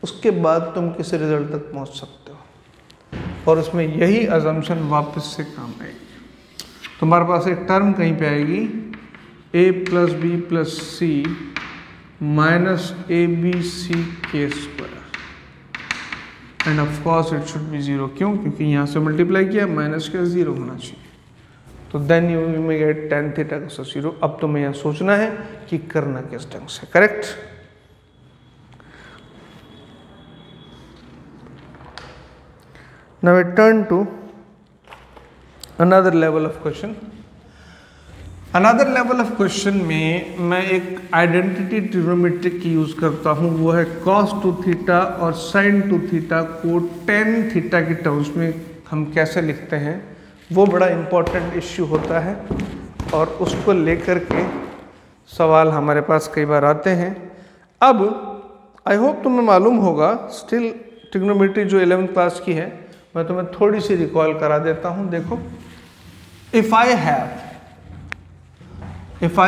Speaker 2: उसके बाद तुम किसी रिजल्ट तक पहुंच सकते हो और उसमें यही अजम्पशन वापस से काम आएगी। तुम्हारे पास एक टर्म कहीं पे आएगी a plus b plus c minus a b c के square and of course it should be zero. क्यों? क्योंकि यहाँ से मल्टीप्लाई किया, माइनस का जीरो होना चाहिए। तो देन यू में गेट टेन थीटा का जीरो। अब तुम्हें यहाँ सोचना है कि करना किस ढंग से, correct. Now I turn to another level of question. Another level of question में मैं एक आइडेंटिटी ट्रिग्नोमेट्रिक की यूज करता हूँ, वो है cos 2 थीटा और sin 2 थीटा को tan थीटा की टर्म्स में हम कैसे लिखते हैं। वो बड़ा इम्पोर्टेंट इश्यू होता है और उसको लेकर के सवाल हमारे पास कई बार आते हैं। अब आई होप तुम्हें मालूम होगा, स्टिल ट्रिग्नोमेट्री जो 11th क्लास की है मैं तुम्हें थोड़ी सी रिकॉल करा देता हूं। देखो, if I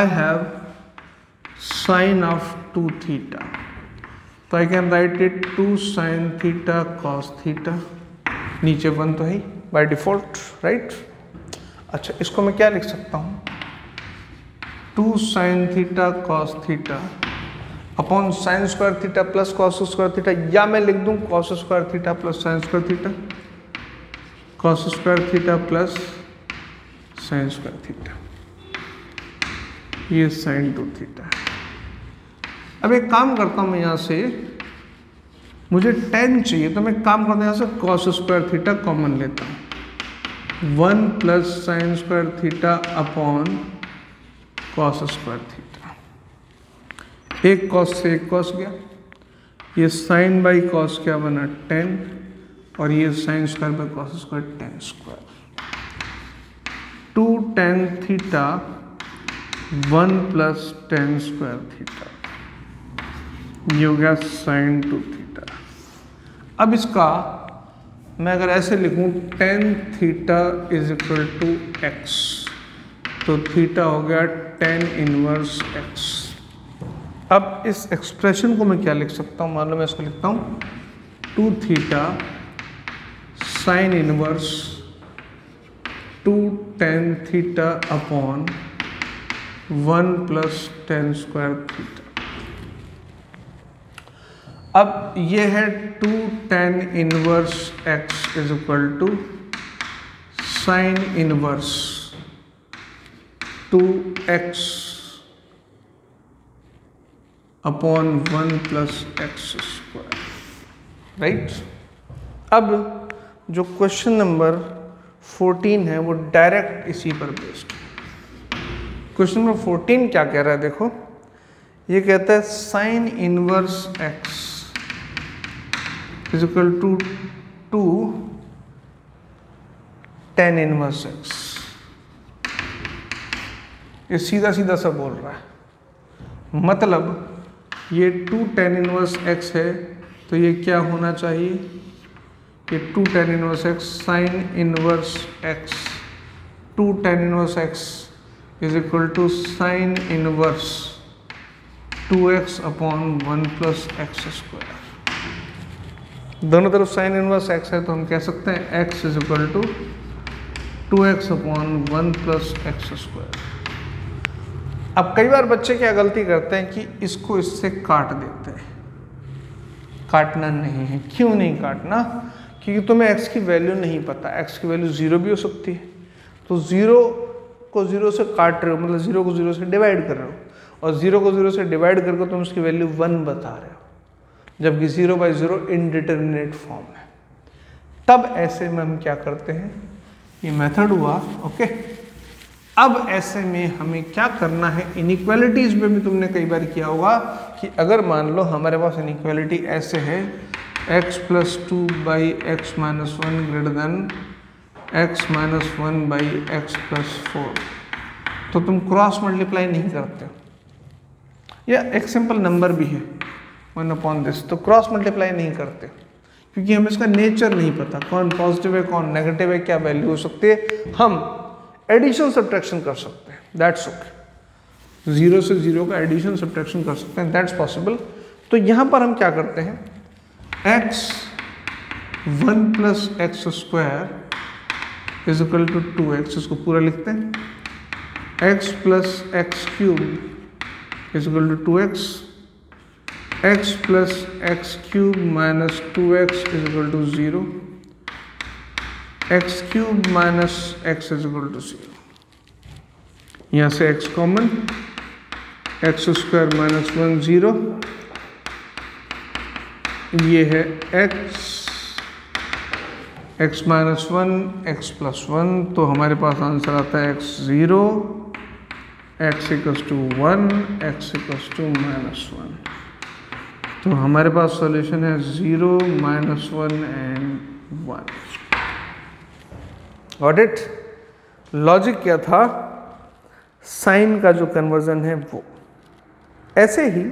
Speaker 2: have sine of 2 theta, तो I can write it 2 sine theta cos theta, नीचे 1 तो है बाय डिफॉल्ट, राइट। अच्छा, इसको मैं क्या लिख सकता हूं, 2 sine theta cos theta upon sine square theta plus cos square theta, या मैं लिख दूं cos square theta plus sign square theta, cos square theta plus sign square theta, ये साइन 2 थीटा है। अब एक काम करता हूं मैं, यहां से मुझे tan चाहिए, तो मैं काम करता हूं, यहां से कॉस स्क्वायर थीटा कॉमन लेता हूं, 1 plus sign square theta upon cos square theta. एक कॉस से एक कॉस गया, ये साइन बाई कॉस क्या बना 10 और ये sine square by cos square 10 square, 2 tan theta 1 plus 10 square theta, ये हो गया साइन 2 थीटा। अब इसका मैं अगर ऐसे लिखूं tan theta is equal to x, तो थीटा हो गया tan इनवर्स एक्स। अब इस एक्सप्रेशन को मैं क्या लिख सकता हूँ, मान लो मैं इसको लिखता हूँ 2 theta sine inverse 2 tan theta upon 1 plus 10 square theta. अब ये है 2 tan inverse x is equal to sine inverse 2x upon 1 plus x square, right. अब जो क्वेश्चन नंबर 14 है वो डायरेक्ट इसी पर बेस्ड है। क्वेश्चन नंबर 14 क्या कह रहा है, देखो, ये कहता है sine inverse x is equal to 2 tan inverse x। ये सीधा सीधा सा बोल रहा है, मतलब ये 2 tan इनवर्स x है, तो ये क्या होना चाहिए, कि 2 tan inverse x sine inverse x 2 tan inverse x is equal to sine inverse 2x upon 1 plus x square. दोनों तरफ साइन इनवर्स x है, तो हम कह सकते हैं x is equal to 2x upon 1 plus x square. अब कई बार बच्चे क्या गलती करते हैं कि इसको इससे काट देते हैं। काटना नहीं है। क्यों नहीं काटना? क्योंकि तुम्हें x की वैल्यू नहीं पता। x की वैल्यू 0 भी हो सकती है, तो 0 को 0 से काट रहे हो, मतलब 0 को 0 से डिवाइड कर रहे हो, और 0 को 0 से डिवाइड करके तुम उसकी वैल्यू 1 बता रहे हो, जबकि 0/0 इनडिटरमिनेट फॉर्म है। तब ऐसे में हम क्या करते हैं, ये मेथड हुआ, ओके। अब ऐसे में हमें क्या करना है, इनइक्वालिटीज में भी तुमने कई बार किया होगा कि अगर मान लो हमारे पास इनइक्वालिटी ऐसे है x plus 2 by x minus 1 greater then x minus 1 by x plus 4, तो तुम क्रॉस मल्टीप्लाई नहीं करते, या एक सिंपल नंबर भी है 1 अपॉन दिस, तो क्रॉस मल्टीप्लाई नहीं करते क्योंकि हमें इसका नेचर नहीं पता, कौन पॉजिटिव है कौन नेगेटिव है, क्या वैल्यू हो सकती है। हम एडिशन सब्ट्रैक्शन कर सकते हैं, दैट्स ओके, 0 से 0 का एडिशन सब्ट्रैक्शन कर सकते हैं, दैट्स पॉसिबल। तो यहाँ पर हम क्या करते हैं, x 1 plus x square is equal to 2x, इसको पूरा लिखते हैं, x plus x cube is equal to 2x, x plus x cube minus 2x is equal to 0, x cube minus x is equal to 0, यहाँ से x common, x square minus 1 0, ये है x minus 1 x plus 1, तो हमारे पास answer आता है x 0, x equals to 1, x equals to minus 1, तो हमारे पास सॉल्यूशन है 0 minus 1 and 1। Got it. Logic क्या था, साइन का जो कन्वर्जन है वो। ऐसे ही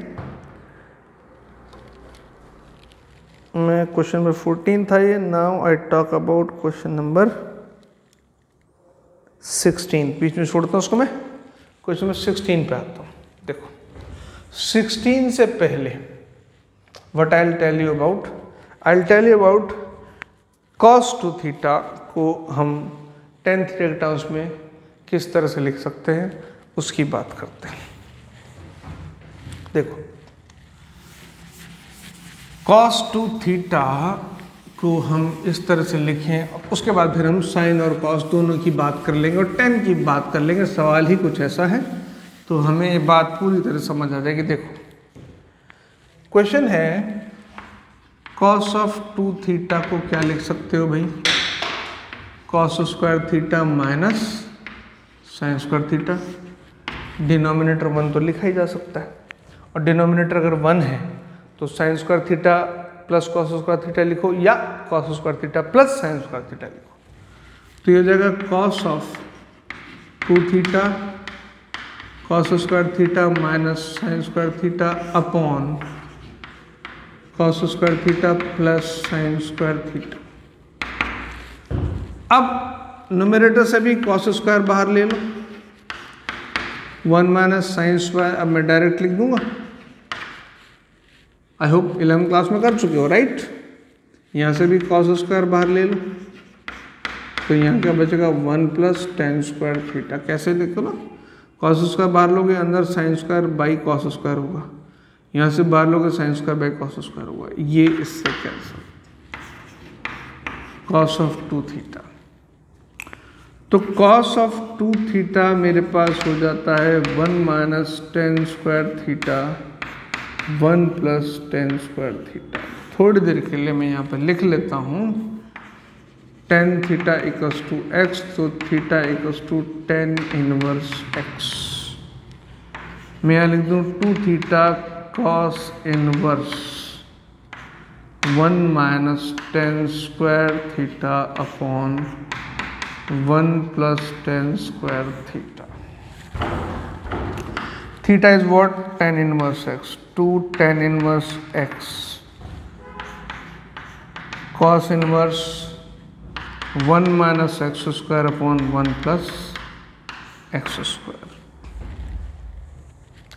Speaker 2: मैं क्वेश्चन नंबर 14 था ये, now I talk about question number 16, बीच में छोड़ता हूँ उसको मैं, क्वेश्चन नंबर 16 पे आता हूँ। देखो 16 से पहले what I'll tell you about, I'll tell you about cos 2 theta को हम tan थीटा के टर्म्स में किस तरह से लिख सकते हैं उसकी बात करते हैं। देखो cos 2 थीटा को हम इस तरह से लिखें, उसके बाद फिर हम साइन और cos दोनों की बात कर लेंगे और tan की बात कर लेंगे। सवाल ही कुछ ऐसा है, तो हमें ये बात पूरी तरह समझ आ जाएगी। देखो क्वेश्चन है cos ऑफ 2 थीटा को क्या लिख सकते हो भाई, cos square theta minus sine square theta, denominator 1 तो लिखा ही जा सकता है, और डिनोमिनेटर अगर 1 है तो sign square theta plus cos square theta लिखो, या cos square theta plus sign square theta लिखो, तो ये हो जाएगा cos of 2 theta cos square theta minus sine square theta upon cos square theta plus sign square theta. अब numerator से भी cos स्क्वायर बाहर ले लो, 1 माइनस साइन स्क्वायर, अब मैं डायरेक्ट लिख दूंगा। आई होप 11th क्लास में कर चुके हो, राइट। यहाँ से भी cos स्क्वायर बाहर ले लो, तो यहाँ क्या बचेगा 1 प्लस tan स्क्वायर थीटा। कैसे देखो ना, cos स्क्वायर बाहर लोगे, अंदर sine square by cos square होगा, यहाँ से बाहर लोगे sine square by cos square होगा, ये इससे कैंसिल, cos ऑफ 2 थीटा। तो cos ऑफ 2 थीटा मेरे पास हो जाता है 1 minus tan square theta 1 plus tan square theta. थोड़ी देर के लिए मैं यहाँ पर लिख लेता हूँ tan theta equals to x, तो theta equals to tan inverse x। मैं यहाँ लिख दूँ 2 theta cos inverse 1 minus tan square theta upon 1 plus tan square theta. Theta is what, tan inverse x, 2 tan inverse x cos inverse 1 minus x square upon 1 plus x square.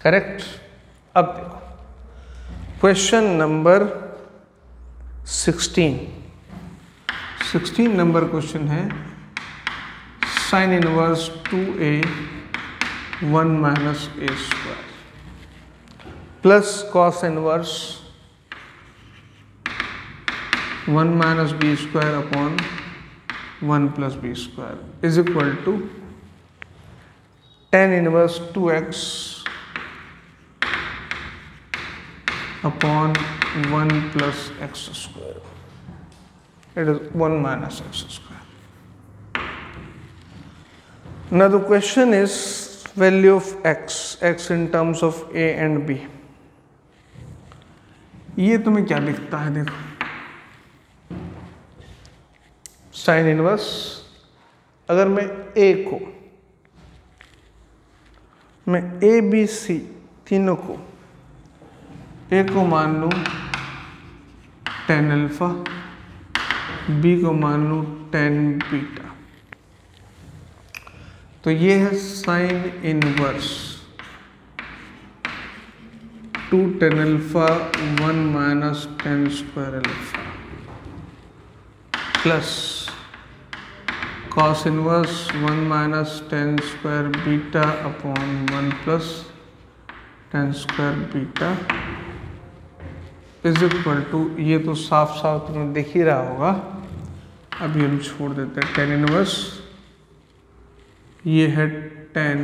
Speaker 2: Correct. अब देखो question number 16 number question है sine inverse 2a 1 minus a square plus cos inverse 1 minus b square upon 1 plus b square is equal to tan inverse 2x upon 1 plus x square, it is 1 minus x square। Now the question is value of x in terms of a and b. ये तुम्हें क्या दिखता है? देखो sine inverse, अगर मैं a को, मैं a b c तीनों को, a को मान लूँ tan अल्फा, b को मान लूँ tan बीटा, तो ये है sine inverse 2 tan alpha 1 minus tan square alpha plus cos inverse 1 minus tan square beta upon 1 plus tan square beta is equal to, ये तो साफ साफ तुम्हें दिख ही रहा होगा, अभी हम छोड़ देते हैं tan इनवर्स, ये है tan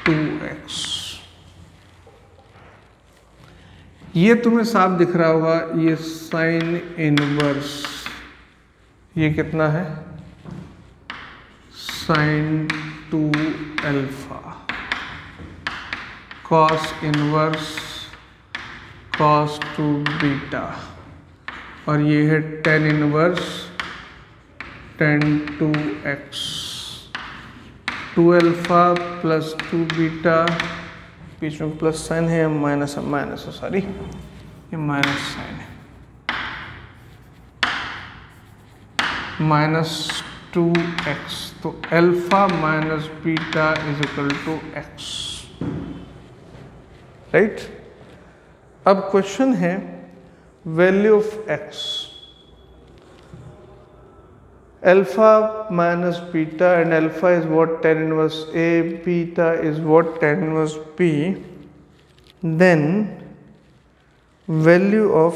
Speaker 2: 2x, ये तुम्हें साफ दिख रहा होगा, ये साइन इनवर्स, ये कितना है sine 2 alpha, cos inverse cos 2 beta, और ये है tan inverse tan 2x, 2 alpha plus 2 beta, बीच में प्लस साइन है, माइनस है, सॉरी ये माइनस साइन है, माइनस 2x, तो alpha minus beta is equal to x, right. अब क्वेश्चन है value of x, alpha minus beta, and alpha is what tan inverse A, beta is what tan inverse B, then value of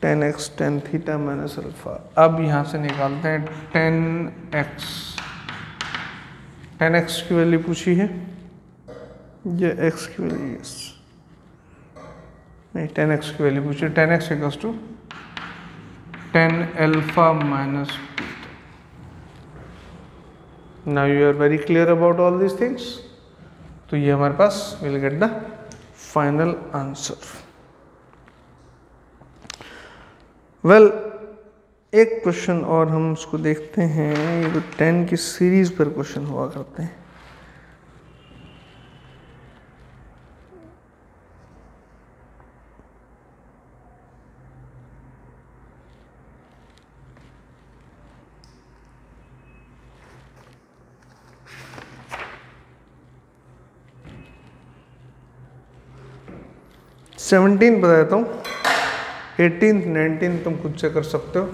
Speaker 2: tan x tan theta minus alpha, अब यहाँ से निकालते हैं tan x की value पूछी है, ये x की वैल्यू, यस नहीं, tan x की वैल्यू पूछी है, tan x equals to tan alpha minus beta. Now you are very clear about all these things. तो ये हमारे पास we'll get the final answer. Well, एक क्वेश्चन और हम उसको देखते हैं, ये तो 10 की सीरीज पर क्वेश्चन हुआ करते हैं। सेवनटीन बता देता हूँ, 18th 19th तुम खुद से कर सकते हो।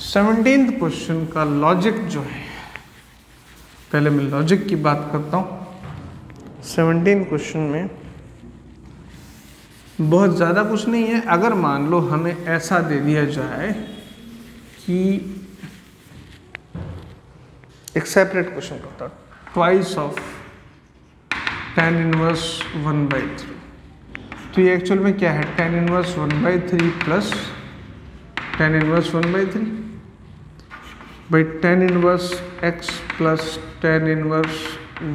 Speaker 2: 17th क्वेश्चन का लॉजिक जो है, पहले मैं लॉजिक की बात करता हूँ। 17 क्वेश्चन में बहुत ज़्यादा कुछ नहीं है। अगर मान लो हमें ऐसा दे दिया जाए कि एक सेपरेट क्वेश्चन करता, ट्वाइस ऑफ tan इनवर्स 1/3, तो ये एक्चुअल में क्या है, tan inverse 1/3 plus tan inverse 1/3 by tan inverse x plus tan inverse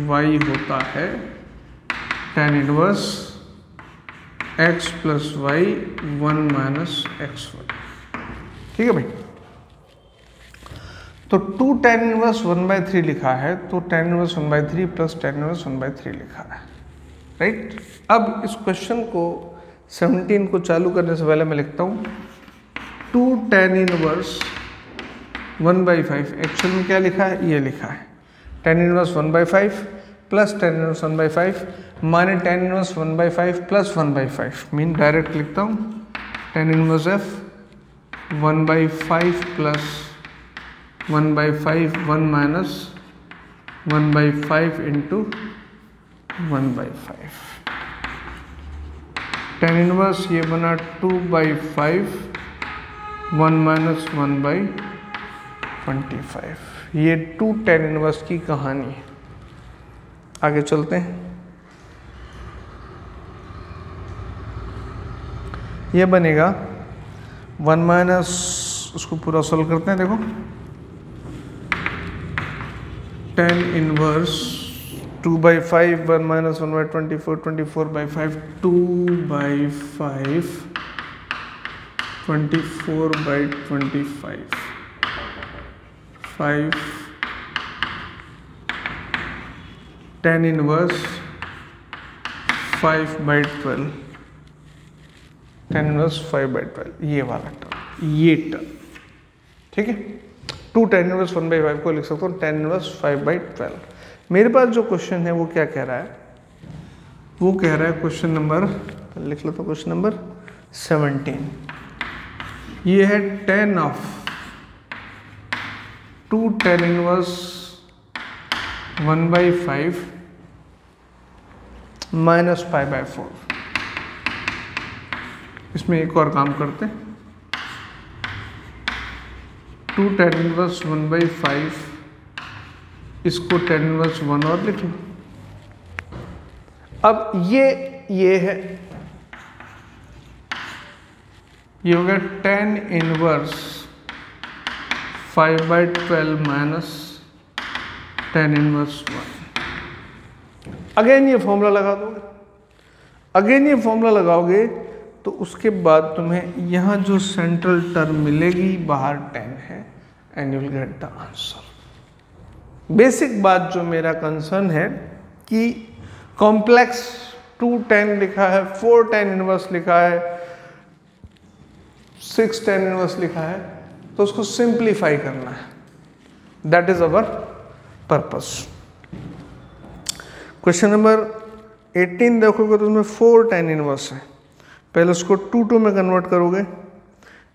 Speaker 2: y होता है tan inverse x plus y 1 minus xy। ठीक है भाई, तो 2 tan इनवर्स 1/3 लिखा है, तो tan inverse 1/3 plus tan inverse 1/3 लिखा है, राइट। अब इस क्वेश्चन को 17 को चालू करने से पहले मैं लिखता हूँ 2 tan इनवर्स 1/5, एक्चुअल में क्या लिखा है, ये लिखा है tan inverse 1/5 plus tan inverse 1/5 माने tan inverse 1/5 plus 1/5, mean direct लिखता हूँ tan inverse f 1/5 plus 1/5 1 minus 1/5 into 1/5, tan inverse ये बना 2/5 1 माइनस 1/25, ये 2 tan इनवर्स की कहानी है। आगे चलते हैं, ये बनेगा 1 माइनस उसको पूरा सॉल्व करते हैं। देखो tan inverse 2/5 1 - 1/24 24/5 2/5 24/25 5 tan inverse 5/12 tan inverse 5/12 ये वाला टर्म, ये टर्म, ठीक है। 2 tan इनवर्स 1/5 को लिख सकता हूँ tan इनवर्स 5/12। मेरे पास जो क्वेश्चन है वो क्या कह रहा है, वो कह रहा है क्वेश्चन नंबर, लिख लेता हूँ क्वेश्चन नंबर 17। ये है tan of 2 tan inverse 1/5 minus π/4। इसमें एक और काम करते हैं, 2 tan इनवर्स 1/5 इसको tan इनवर्स 1 और लिख लो। अब ये है, ये हो गया tan inverse 5/12 minus tan inverse 1। Again ये फॉर्मूला लगा दोगे, अगेन ये फॉर्मूला लगाओगे तो उसके बाद तुम्हें यहाँ जो सेंट्रल टर्म मिलेगी बाहर 10 है and you will get the answer. Basic बात जो मेरा कंसर्न है कि कॉम्प्लेक्स 2 tan लिखा है, 4 tan इनवर्स लिखा है, 6 tan इनवर्स लिखा है, तो उसको सिंप्लीफाई करना है। That is our purpose. Question number 18 देखोगे तो उसमें 4 tan इनवर्स है, पहले उसको 2 में कन्वर्ट करोगे,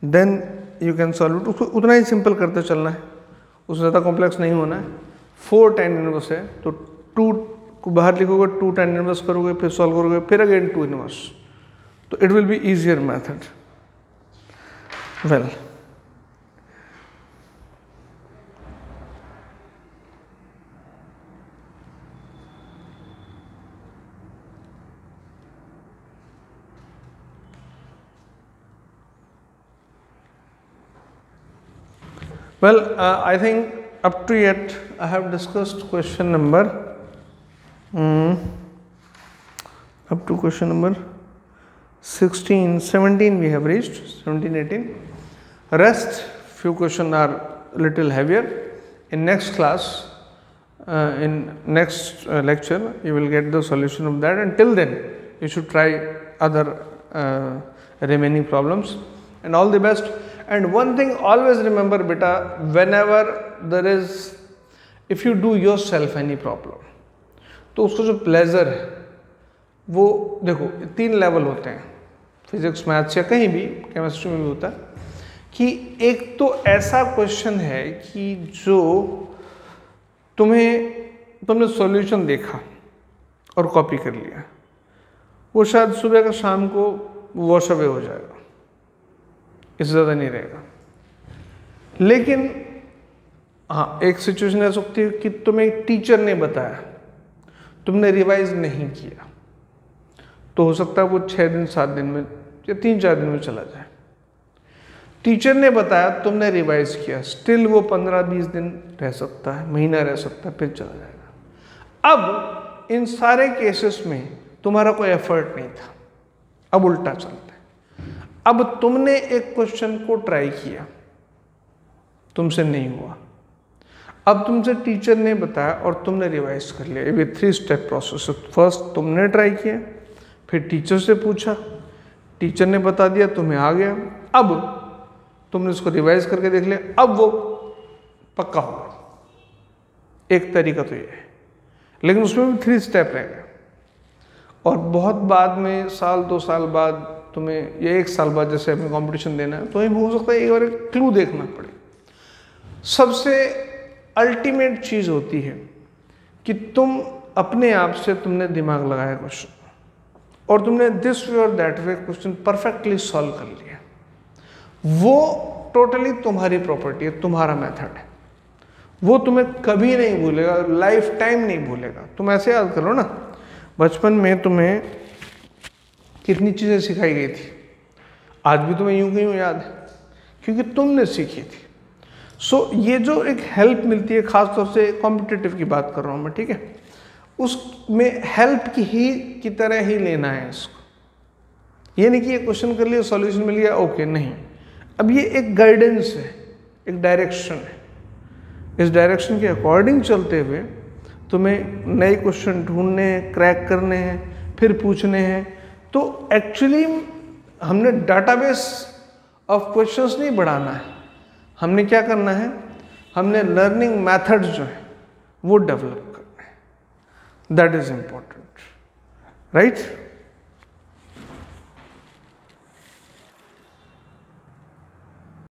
Speaker 2: then you can solve it. उसको उतना ही सिंपल करते चलना है, उससे ज़्यादा कॉम्प्लेक्स नहीं होना है। 4 tan इनवर्स है तो 2 को बाहर लिखोगे, 2 tan इनवर्स करोगे, फिर सॉल्व करोगे, फिर अगेन 2 इनवर्स, तो it will be easier method. Well Well, I think up to yet I have discussed question number up to question number 16, 17 we have reached, 17, 18. Rest few questions are little heavier. In next class, in next lecture, you will get the solution of that. Until then, you should try other remaining problems. And all the best. And one thing always remember beta, whenever there is, if you do yourself any problem, तो उसको जो pleasure है वो देखो 3 level होते हैं, physics maths या कहीं भी, केमिस्ट्री में भी होता है, कि एक तो ऐसा क्वेश्चन है कि जो तुमने सॉल्यूशन देखा और कॉपी कर लिया, वो शायद सुबह का शाम को वॉश अवे हो जाएगा, इससे ज़्यादा नहीं रहेगा। लेकिन हाँ, एक सिचुएशन ऐसी सकती है कि तुम्हें टीचर ने बताया, तुमने रिवाइज नहीं किया, तो हो सकता है वो 6 दिन 7 दिन में या 3-4 दिन में चला जाए। टीचर ने बताया, तुमने रिवाइज किया, स्टिल वो 15-20 दिन रह सकता है, महीना रह सकता है, फिर चला जाएगा। अब इन सारे केसेस में तुम्हारा कोई एफर्ट नहीं था, अब उल्टा चलता है। अब तुमने एक क्वेश्चन को ट्राई किया, तुमसे नहीं हुआ, अब तुमसे टीचर ने बताया और तुमने रिवाइज कर लिया। ये 3 स्टेप प्रोसेस है। फर्स्ट तुमने ट्राई किया, फिर टीचर से पूछा, टीचर ने बता दिया, तुम्हें आ गया, अब तुमने उसको रिवाइज करके देख लिया, अब वो पक्का होगा। एक तरीका तो ये है, लेकिन उसमें भी 3 स्टेप रहेगा। और बहुत बाद में, 1-2 साल बाद तुम्हें, या 1 साल बाद जैसे हमें कंपटीशन देना है, तो हमें हो सकता है एक बार क्लू देखना पड़े। सबसे अल्टीमेट चीज़ होती है कि तुम अपने आप से तुमने दिमाग लगाया क्वेश्चन और तुमने दिस वे और that way question perfectly solve कर लिया। वो टोटली तुम्हारी प्रॉपर्टी है, तुम्हारा मेथड है, वो तुम्हें कभी नहीं भूलेगा, लाइफ टाइम नहीं भूलेगा। तुम ऐसे याद करो ना, बचपन में तुम्हें कितनी चीज़ें सिखाई गई थी, आज भी तुम्हें यूं कहीं याद है क्योंकि तुमने सीखी थी। सो ये जो एक हेल्प मिलती है, खास तौर से कॉम्पिटिटिव की बात कर रहा हूँ मैं, ठीक है, उसमें हेल्प की तरह ही लेना है इसको। ये नहीं कि ये क्वेश्चन कर लिया सॉल्यूशन मिल गया ओके, नहीं। अब ये एक गाइडेंस है, एक डायरेक्शन है। इस डायरेक्शन के अकॉर्डिंग चलते हुए तुम्हें नए क्वेश्चन ढूंढने हैं, क्रैक करने हैं, फिर पूछने हैं। तो एक्चुअली हमने डाटाबेस ऑफ क्वेश्चंस नहीं बढ़ाना है, हमने क्या करना है, हमने लर्निंग मेथड्स जो है वो डेवलप करना है। That is important, right.